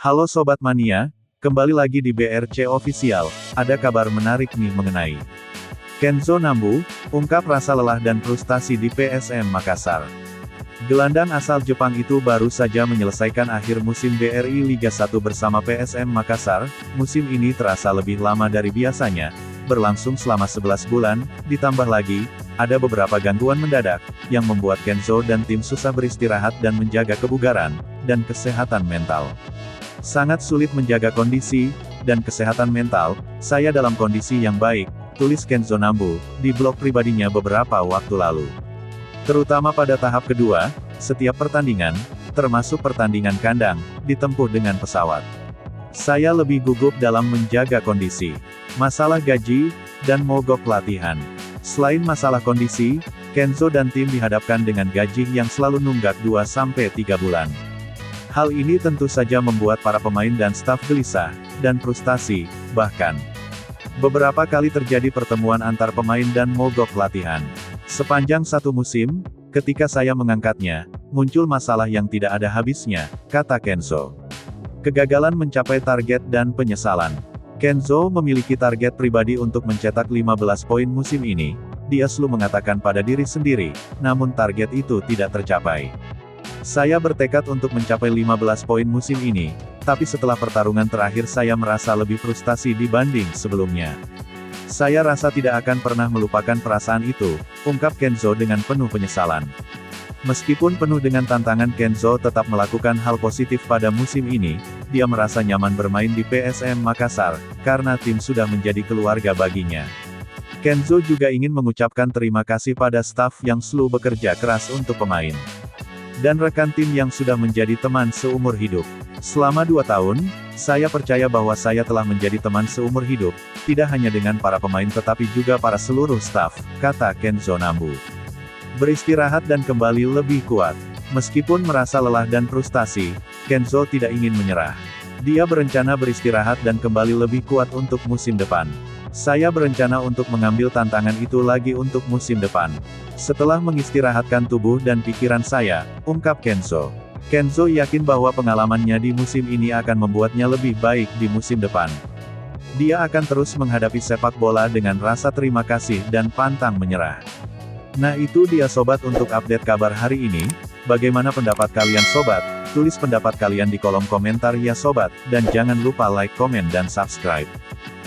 Halo Sobat Mania, kembali lagi di BRC Official, ada kabar menarik nih mengenai Kenzo Nambu, ungkap rasa lelah dan frustasi di PSM Makassar. Gelandang asal Jepang itu baru saja menyelesaikan akhir musim BRI Liga 1 bersama PSM Makassar. Musim ini terasa lebih lama dari biasanya, berlangsung selama 11 bulan, ditambah lagi, ada beberapa gangguan mendadak, yang membuat Kenzo dan tim susah beristirahat dan menjaga kebugaran, dan kesehatan mental. Sangat sulit menjaga kondisi, dan kesehatan mental, saya dalam kondisi yang baik, tulis Kenzo Nambu, di blog pribadinya beberapa waktu lalu. Terutama pada tahap kedua, setiap pertandingan, termasuk pertandingan kandang, ditempuh dengan pesawat. Saya lebih gugup dalam menjaga kondisi. Masalah gaji, dan mogok latihan. Selain masalah kondisi, Kenzo dan tim dihadapkan dengan gaji yang selalu nunggak 2-3 bulan. Hal ini tentu saja membuat para pemain dan staf gelisah, dan frustasi, bahkan beberapa kali terjadi pertemuan antar pemain dan mogok latihan. Sepanjang satu musim, ketika saya mengangkatnya, muncul masalah yang tidak ada habisnya, kata Kenzo. Kegagalan mencapai target dan penyesalan. Kenzo memiliki target pribadi untuk mencetak 15 poin musim ini, dia selalu mengatakan pada diri sendiri, namun target itu tidak tercapai. Saya bertekad untuk mencapai 15 poin musim ini, tapi setelah pertarungan terakhir saya merasa lebih frustasi dibanding sebelumnya. Saya rasa tidak akan pernah melupakan perasaan itu, ungkap Kenzo dengan penuh penyesalan. Meskipun penuh dengan tantangan, Kenzo tetap melakukan hal positif pada musim ini, dia merasa nyaman bermain di PSM Makassar, karena tim sudah menjadi keluarga baginya. Kenzo juga ingin mengucapkan terima kasih pada staf yang selalu bekerja keras untuk pemain dan rekan tim yang sudah menjadi teman seumur hidup. Selama 2 tahun, saya percaya bahwa saya telah menjadi teman seumur hidup, tidak hanya dengan para pemain tetapi juga para seluruh staf, kata Kenzo Nambu. Beristirahat dan kembali lebih kuat. Meskipun merasa lelah dan frustasi, Kenzo tidak ingin menyerah. Dia berencana beristirahat dan kembali lebih kuat untuk musim depan. Saya berencana untuk mengambil tantangan itu lagi untuk musim depan. Setelah mengistirahatkan tubuh dan pikiran saya, ungkap Kenzo. Kenzo yakin bahwa pengalamannya di musim ini akan membuatnya lebih baik di musim depan. Dia akan terus menghadapi sepak bola dengan rasa terima kasih dan pantang menyerah. Nah itu dia sobat untuk update kabar hari ini. Bagaimana pendapat kalian sobat? Tulis pendapat kalian di kolom komentar ya sobat, dan jangan lupa like, komen dan subscribe.